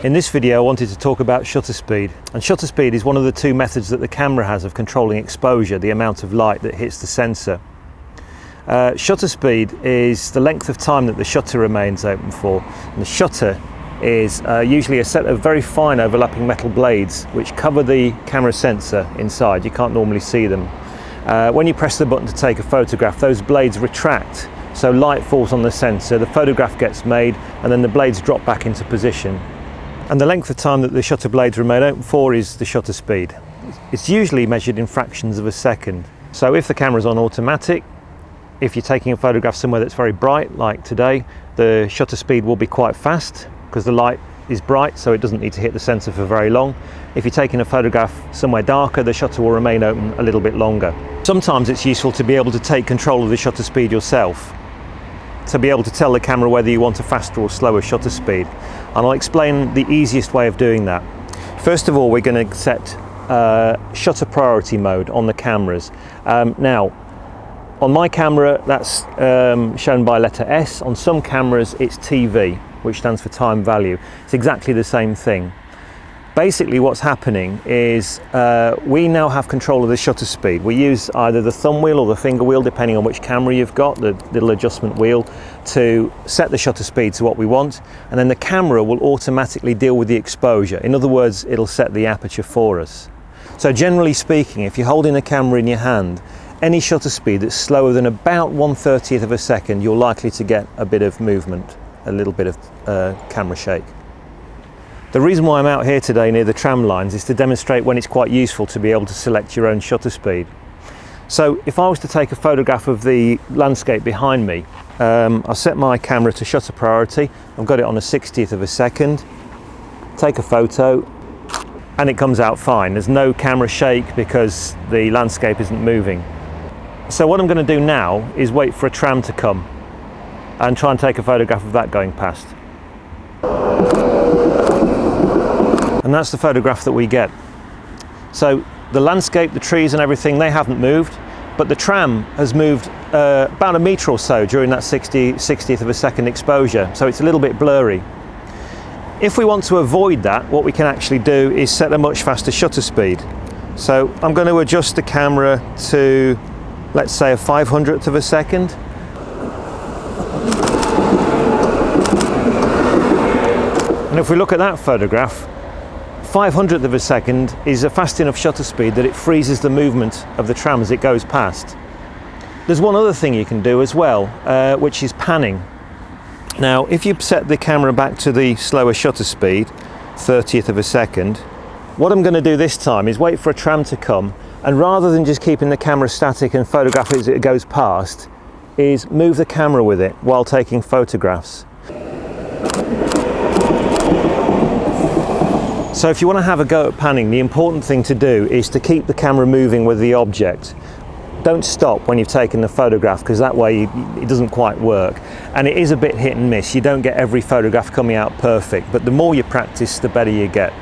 In this video I wanted to talk about shutter speed. And shutter speed is one of the two methods that the camera has of controlling exposure, the amount of light that hits the sensor. Shutter speed is the length of time that the shutter remains open for. And the shutter is usually a set of very fine overlapping metal blades which cover the camera sensor inside. You can't normally see them. When you press the button to take a photograph, those blades retract, so light falls on the sensor, the photograph gets made, and then the blades drop back into position. And the length of time that the shutter blades remain open for is the shutter speed. It's usually measured in fractions of a second. So if the camera's on automatic, if you're taking a photograph somewhere that's very bright, like today, the shutter speed will be quite fast because the light is bright, so it doesn't need to hit the sensor for very long. If you're taking a photograph somewhere darker, the shutter will remain open a little bit longer. Sometimes it's useful to be able to take control of the shutter speed yourself, to be able to tell the camera whether you want a faster or slower shutter speed. And I'll explain the easiest way of doing that. First of all, we're going to set shutter priority mode on the cameras. Now, on my camera, that's shown by letter S. On some cameras, it's TV, which stands for time value. It's exactly the same thing. Basically, what's happening is we now have control of the shutter speed. We use either the thumb wheel or the finger wheel, depending on which camera you've got, the little adjustment wheel, to set the shutter speed to what we want, and then the camera will automatically deal with the exposure. In other words, it'll set the aperture for us. So generally speaking, if you're holding the camera in your hand, any shutter speed that's slower than about 1/30th of a second, you're likely to get a bit of movement, a little bit of camera shake. The reason why I'm out here today near the tram lines is to demonstrate when it's quite useful to be able to select your own shutter speed. So if I was to take a photograph of the landscape behind me, I'll set my camera to shutter priority. I've got it on a 60th of a second, take a photo, and it comes out fine. There's no camera shake because the landscape isn't moving. So what I'm going to do now is wait for a tram to come and try and take a photograph of that going past. And that's the photograph that we get. So the landscape, the trees and everything, they haven't moved, but the tram has moved about a metre or so during that 60th of a second exposure, so it's a little bit blurry. If we want to avoid that, what we can actually do is set a much faster shutter speed. So I'm going to adjust the camera to, let's say, a 500th of a second. And if we look at that photograph, 500th of a second is a fast enough shutter speed that it freezes the movement of the tram as it goes past. There's one other thing you can do as well, which is panning. Now, if you set the camera back to the slower shutter speed, 30th of a second, what I'm going to do this time is wait for a tram to come, and rather than just keeping the camera static and photograph it as it goes past, is move the camera with it while taking photographs. So if you want to have a go at panning, the important thing to do is to keep the camera moving with the object. Don't stop when you've taken the photograph, because that way it doesn't quite work. And it is a bit hit and miss. You don't get every photograph coming out perfect, but the more you practice, the better you get.